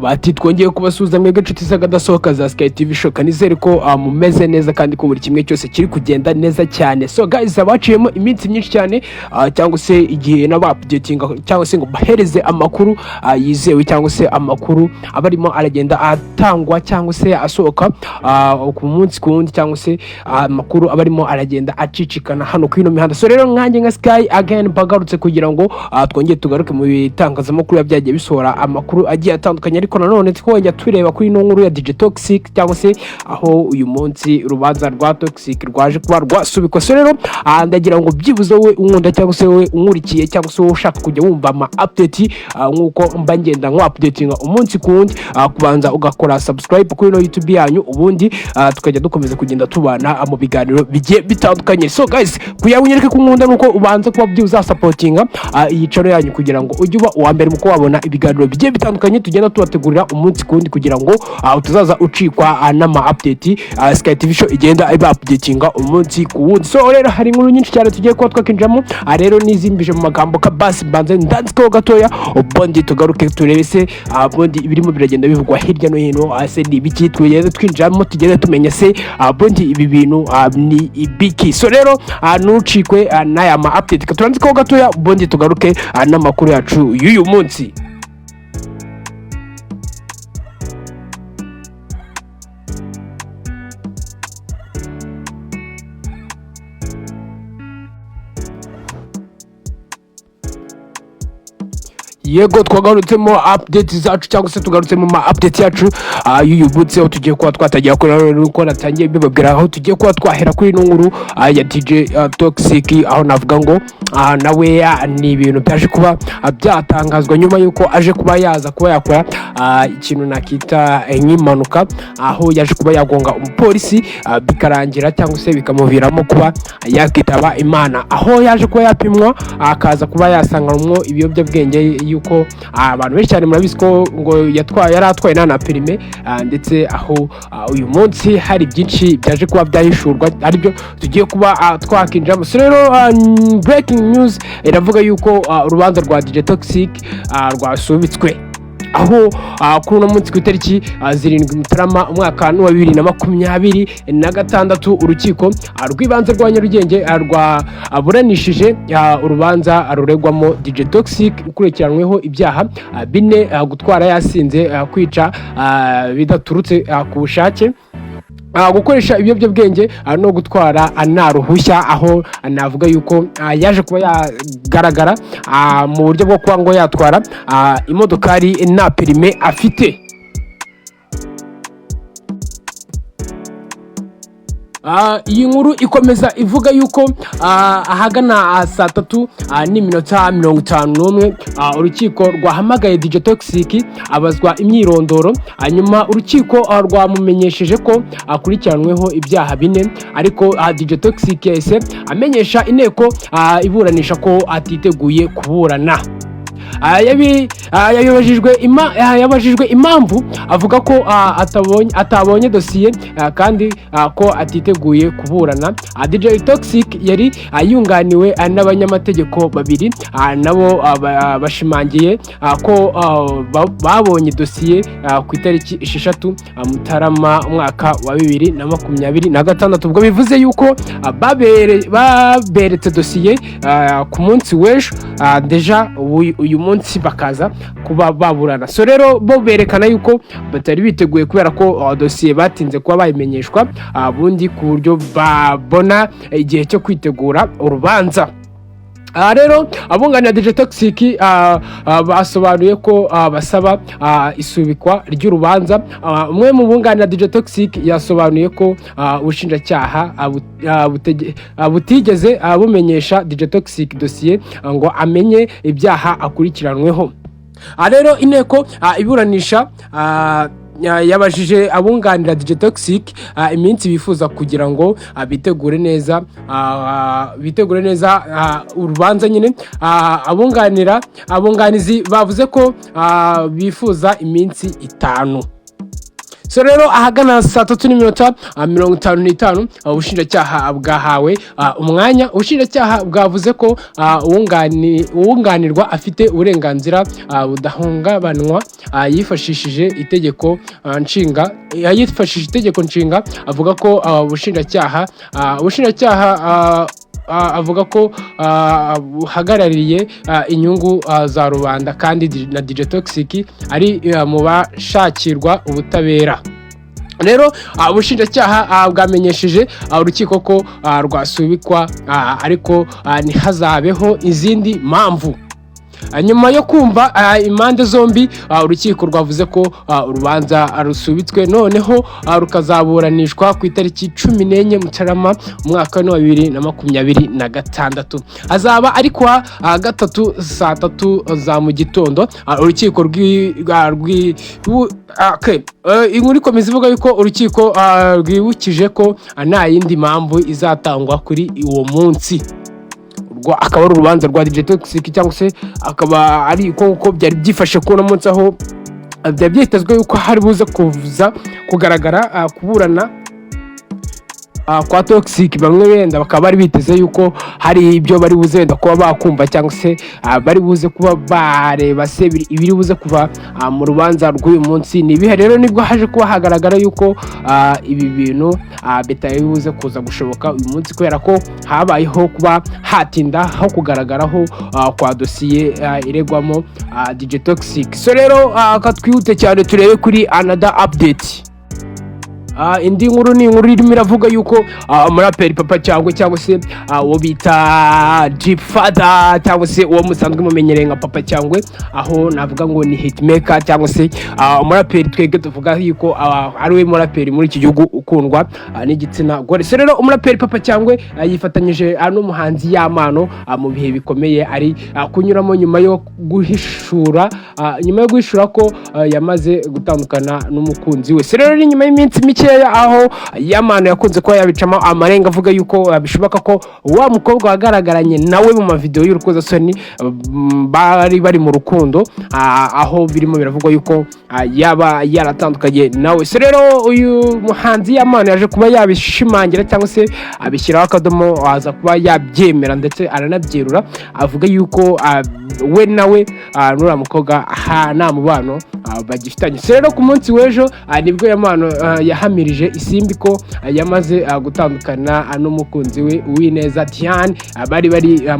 bati twongeye kubasuhuza mwebwe inshuti z'akadasohoka za Sky TV Show, kanizere ko mumeze neza kandi ko buri kimwe cyose kiri kugenda neza cyane. So guys, abaciyemo iminsi myinshi cyane cyangwa se igihe n'aba-updating cyangwa se ngo bahereze amakuru yizewe cyangwa se amakuru abarimo aragenda atangwa cyangwa se asohoka ku munsi ku wundi cyangwa se amakuru abarimo aragenda acicikana hano ku ino mihanda. So rero nkanjye nka Sky again bagarutse kugira ngo twongeye tugaruke mu bitangazamakuru byagiye bisohora amakuru agiye atandukanye, ariko nanone twongeye tureba kuri ino nkuru ya Deejay TOXXYK cyangwa se aho uyu munsi urubanza rwa TOXXYK rwaje kuba rwasubikwa. So rero ndagira ngo byibuze wowe unkunda cyangwa se wowe unkurikiye cyangwa se wowe ushaka kujya wumva ama update nkuko mba ngenda nko updating umunsi ku wundi, kubanza ugakora subscribe kuri ino YouTube yanyu, ubundi tukajya dukomeza kugenda tubana mu biganiro bigiye bitandukanye. So guys, kuyabunyereke ku nkunda nuko ubanza kuba byibuze supportinga iyi channel yanyu kugira ngo ujye uba uwa mbere mu kubabona ibiganiro bigiye bitandukanye tugenda tubategurira umunsi kundi, kugira ngo utazaza ucikwa n'ama update Sky TV Show igenda iba updatinga umunsi ku wundi. So rero hari inkuru nyinshi cyane tugiye kuba twakinjamo, rero nizimbije mu magambo ka basi mbanze ndanditsweho gatoya, ubundi tugaruke turebe se ubundi ibirimo biragenda bivugwa hirya no hino, ase ni ibiki twigeze twinjamo tugende tumenya se ubundi ibi bintu ni ibiki. So rero nucikwe n'aya ma update turanditsweho gatoya, ubundi tugaruke n'amakuru yacu y'uyu munsi. Yego twagarutsemo update zacu cyangwa se tugarutsemo ma update yacu y'uyu munsi, aho tugiye kuba twatagiye ko natangiye bibabwira aho tugiye kuba twahera kuri ino nkuru ya Deejay TOXXYK, aho navuga ngo nawe ni ibintu byaje kuba byatangazwa nyuma yuko aje kuba yaza kuba yakora ikintu nakita nk'impanuka, aho yaje kuba yagonga umupolisi bikarangira cyangwa se bikamuviramo kuba yakitaba Imana, aho yaje kuba yapimwa akaza kuba yasanganwa ibiyobyabwenge yuko abantu benshi cyane murabizi ko ngo yari atwaye na perime, ndetse aho uyu munsi hari byinshi byaje kuba byahishurwa aribyo tugiye kuba twakinjamo. So rero breaking news iravuga yuko urubanza rwa Deejay TOXXYK rwasubitswe, aho kuri uno munsi ku itariki 7 Mutarama umwaka wa 2026 urukiko rw'ibanze rwa Nyarugenge rwaburanishije urubanza ruregwamo Deejay TOXXYK ukurikiranweho ibyaha 4: gutwara yasinze, kwica bidaturutse ku bushake, gukoresha ibiyobyabwenge no gutwara naruhushya, aho navuga yuko yaje kuba yagaragara mu buryo bwo kuba ngo yatwara imodokari na perime afite. Iyi nkuru ikomeza ivuga yuko ahagana saa 3:51 urukiko rwahamagaye Deejay TOXXYK abazwa imyirondoro, hanyuma urukiko rwamumenyesheje ko akurikiranweho ibyaha 4, ariko Deejay TOXXYK yahise amenyesha inteko iburanisha ko atiteguye kuburana. Yabajijwe impamvu avuga ko atabonye dosiye kandi ko atiteguye kuburana. Deejay TOXXYK yari yunganiwe n'abanyamategeko babiri, nabo bashimangiye ko babonye dosiye ku itariki 6 Mutarama umwaka wa 2026. Ubwo bivuze yuko baberetse dosiye ku munsi w'ejo, deja uyu munsi bakaza kuba baburana. So rero bo berekana yuko batari biteguye kubera ko dosiye batinze kuba bayimenyeshwa bundi ku buryo babona igihe cyo kwitegura urubanza. Rero abunganira Deejay TOXXYK basobanuye ko basaba isubikwa ry'urubanza. Umwe mu bunganira Deejay TOXXYK yasobanuye ko ubushinjacyaha butigeze bumenyesha Deejay TOXXYK dosiye ngo amenye ibyaha akurikiranweho. Rero inteko iburanisha yabajije abunganira Deejay TOXXYK iminsi bifuza kugira ngo bitegure neza urubanza nyine. Abunganizi bavuze ko bifuza iminsi 5. So rero ahagana saa 3:55 ubushinjacyaha bwahawe umwanya. Ubushinjacyaha bwavuze ko uwunganirwa afite uburenganzira budahungabanwa yifashishije itegeko nshinga avuga ko ubushinjacyaha avuga ko buhagarariye inyungu za rubanda kandi na Deejay TOXXYK ari mu bashakirwa ubutabera. Rero ubushinjacyaha bwamenyesheje urukiko ko rwasubikwa ariko ntihazabeho izindi mpamvu. Nyuma yo kumva impande zombi urukiko rwavuze ko urubanza rusubitswe noneho rukazaburanishwa ku itariki 14 Mutarama umwaka wa 2026. Hazaba ari kwa gatatu saa 3 za mu gitondo. Urukiko inkuru ikomeza ivuga yuko urukiko rwibukije ko nta yindi mpamvu izatangwa kuri uwo munsi. Akaba ari urubanza rwa Deejay TOXXYK cyangwa se akaba ari uko byari byifashe ko munsi aho byari byitezwe yuko hari buze kugaragara kuburana kwa TOXXYK. Bamwe wenda bakaba bari biteze yuko hari ibyo bari buze wenda kuba bakumva cyangwa se bari buze kuba bareba se ibiri buze kuva mu rubanza rw'uyu munsi. Nibihe rero nibwo haje kuba hagaragara yuko ibi bintu betaye buze kuza gushoboka uyu munsi kubera ko habayeho kuba hatinda aho kugaragaraho kwa dosiye iregwamo Deejay TOXXYK. So rero katwihute cyane turebe kuri another update. Indi nkuru ni inkuru irimo iravuga yuko umuraperi Papa cyangwa se uwo bita Deep Father cyangwa se uwo musanzwe mumenyereye nka Papa cyangwa aho navuga ngo ni hitmaker cyangwa se umuraperi twege tuvuga yuko ari we muraperi muri iki gihugu ukundwa n'igitsina gore. So rero umuraperi Papa cyangwa yifatanyije n'umuhanzi Yampano mu bihe bikomeye ari kunyuramo nyuma yo guhishura ko yamaze gutandukana n'umukunzi we. So rero nyuma y'iminsi mike aho Yampano yakunze ko yabicamo amarenga avuga yuko bishoboka ko wa mukobwa wagaragaranye nawe mu mavideo y'urukozasoni bari mu rukundo aho birimo biravugwa yuko yaba yaratandukanye nawe. So rero uyu muhanzi Yampano yaje kuba yabishimangira cyangwa se abishyiraho akadomo aza kuba yabyemera ndetse aranabyerura avuga yuko we nawe n'ura mukobwa nta mubano bagifitanye. So rero ku munsi w'ejo nibwo Yampano yahamirije isimbi ko yamaze gutandukana n'umukunzi we Uwineza Diane bari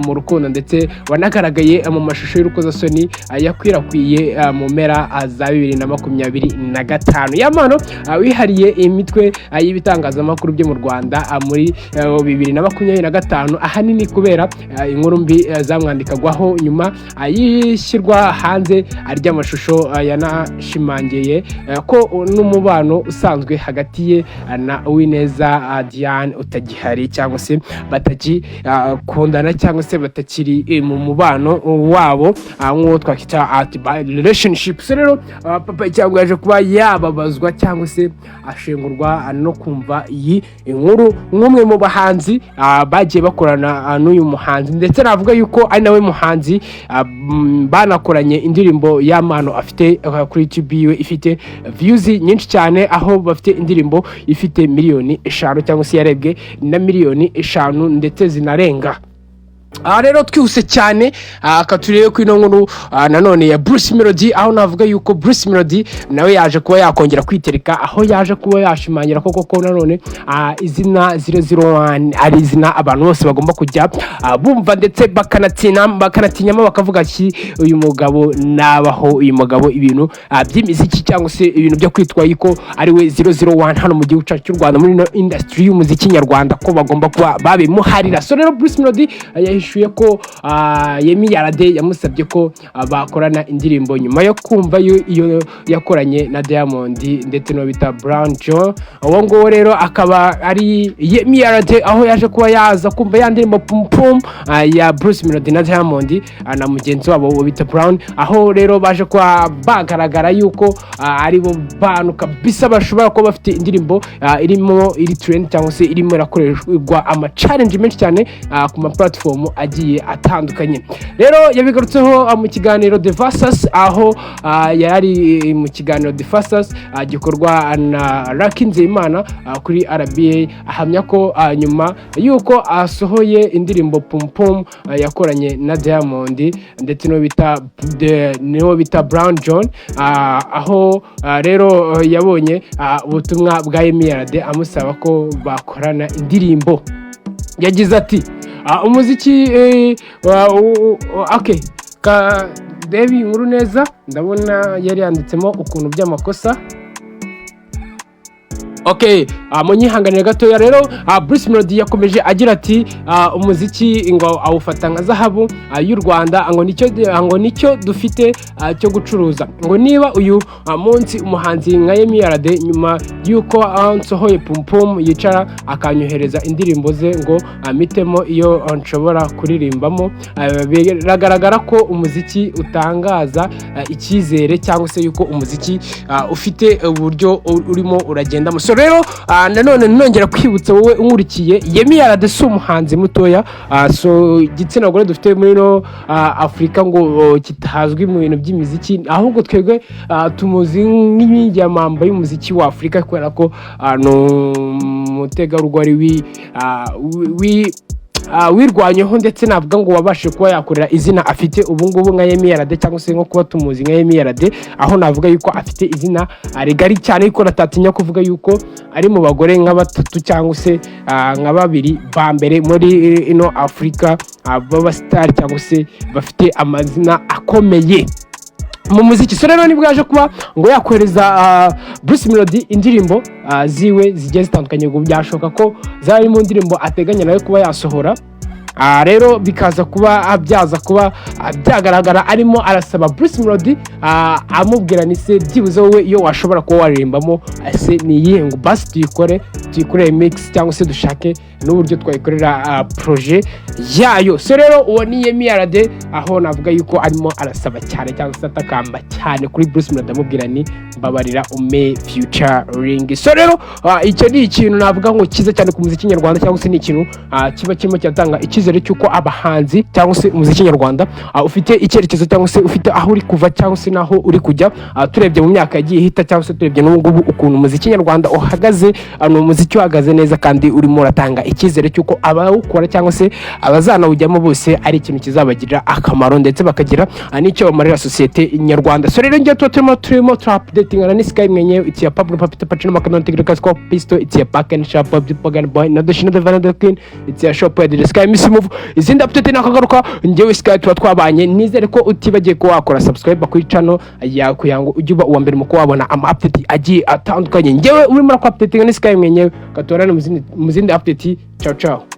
mu rukundo ndetse wanagaragaye mu mashusho y'urukozasoni yakwirakwiye mu mpera za 2025. Yampano wihariye imitwe y'ibitangazamakuru byo mu Rwanda muri 2025 ahanini kubera inkuru mbi zamwandikagwaho nyuma yishyirwa hanze ry'amashusho yanashimangiye ko n'umubano usanzwe hagati ye na Uwineza Diane utagihari cyangwa se batakikundana cyangwa se batakiri mu mubano wabo nk'uwo twakita relationship. So rero Papa cyangwa yaje kuba yababazwa cyangwa se ashengurwa no kumva iyi inkuru nk'umwe mu bahanzi bagiye bakorana n'uyu muhanzi ndetse navuga yuko ari nawe muhanzi banakoranye indirimbo Yampano afite kuri YouTube yiwe ifite views nyinshi cyane aho bafite indirimbo ifite 5 miliyoni cyangwa se yarebwe na 5 miliyoni ndetse zinarenga. Rero twihuse cyane akaturebe ku ino nkuru nanone ya Bruce Melody aho navuga yuko Bruce Melody nawe yaje kuba yakongera kwitereka aho yaje kuba yashimangira koko nanone izina 001 ari izina abantu bose bagomba kujya bumva ndetse bakanatinyamo bakavuga ati uyu mugabo nabaho uyu mugabo ibintu by'imiziki cyangwa se ibintu byo kwitwa yuko ari we 001 hano mu gihugu cy'u Rwanda muri industry y'umuziki nyarwanda ko bagomba kuba babimuharira. So rero Bruce Melody yahishuye ko Yimye yamusabye ko bakorana indirimbo nyuma yo kumva iyo yakoranye na Diamond ndetse no bita Brown Joe. Uwo ngo rero akaba ari Yimye aho yaje kuba yaza kumva ya ndirimbo pum ya Bruce Melody na Diamond na mugenzi wabo bita Brown aho rero baje kuba bagaragara yuko ari bo bantu kabisa bashobora kuba bafite indirimbo iri trend cyangwa se irimo irakoreshwa ama challenge menshi cyane ku ma platform agiye atandukanye. Rero yabigarutseho mu kiganiro The Versus, aho yari mu kiganiro The Versus gikorwa na Nzeyimana kuri RBA, ahamya ko nyuma yuko asohoye indirimbo Pum Pum yakoranye na Diamond ndetse no bita Brown John, aho rero yabonye ubutumwa bwa Yimye amusaba ko bakorana indirimbo. Yagize ati umuziki okay ka Devi Nkuru neza, ndabona yari yanditsemo ukuntu by'amakosa. Okay, munyihanganire gatoya. Rero Bruce Melody yakomeje agira ati umuziki ngo awufata nka zahabu y'u Rwanda, ngo nicyo dufite cyo gucuruza. Ngo niba uyu munsi umuhanzi nka Yimye nyuma yuko nsohoye Pum Pum yicara akanyohereza indirimbo ze ngo amitemo iyo nshobora kuririmbamo, biragaragara ko umuziki utangaza icyizere cyangwa se yuko umuziki ufite uburyo urimo uragenda. Rero nanone nongera kwibutsa wowe unkurikiye, Yimye si umuhanzi mutoya, so igitsina gore dufite muri no Afrika ngo kitazwi mu bintu by'imiziki, ahubwo twebwe tumuzi nk'inkingi ya mamba y'umuziki wa Afrika, kubera ko no mutegarugori wirwanyeho ndetse navuga ngo wabashe kuba yakorera izina afite ubu ngubu nka Yimye cyangwa se nko kuba tumuzi nka Yimye, aho navuga yuko afite izina rigari cyane, yuko natatinya kuvuga yuko ari mu bagore nka batatu cyangwa se nka babiri ba mbere muri ino Afrika baba star cyangwa se bafite amazina akomeye mu muziki. So rero nibwo yaje kuba ngo yakohereza Bruce Melody indirimbo ziwe zigiye zitandukanye, ngo byashoka ko zari mu ndirimbo ateganya nawe kuba yasohora. Rero bikaza kuba byaza kuba byagaragara arimo arasaba Bruce Melody amubwira ni se byibuze wowe iyo washobora kuba waririmbamo ese niyihe, ngo basi tuyikore mix cyangwa se dushake n'uburyo twayikorera projet yayo. So rero uwo ni Yimye, aho navuga yuko arimo arasaba cyane cyangwa se atakamba cyane kuri Bruce Melody amubwira ni mbabarira ume featuring. So rero icyo ni ikintu navuga ngo kiza cyane ku muziki nyarwanda, cyangwa se ni ikintu kiba kirimo cyatanga icyizere cyuko abahanzi cyangwa se umuziki nyarwanda ufite icyerekezo cyangwa se ufite aho uri kuva cyangwa se naho uri kujya. Turebye mu myaka yagiye hita cyangwa se turebye n'ubu ukuntu umuziki nyarwanda uhagaze, umuziki uhagaze neza kandi urimo uratanga icyizere cyuko abawukora cyangwa se abazanawujyamo bose ari ikintu kizabagirira akamaro ndetse bakagira n'icyo bamarira sosiyete nyarwanda. So rero njye turimo updating na Sky mwenyewe, it's your Pablo Papita Pachino Makano Tigre Scope Pisto, it's your pack and shop of the Pagan Boy na Dashina the Vanilla Queen, it's your shop where the Sky Miss Move izindi update nakagaruka. Njyewe Sky tuba twabanye, nizere ko utibagiye ko wakora subscribe kuri channel ya kuyango ujuba uwa mbere mu ko wabona ama update agiye atandukanye. Njyewe urimo updating na Sky mwenyewe, katorana mu zindi update. Ciao ciao.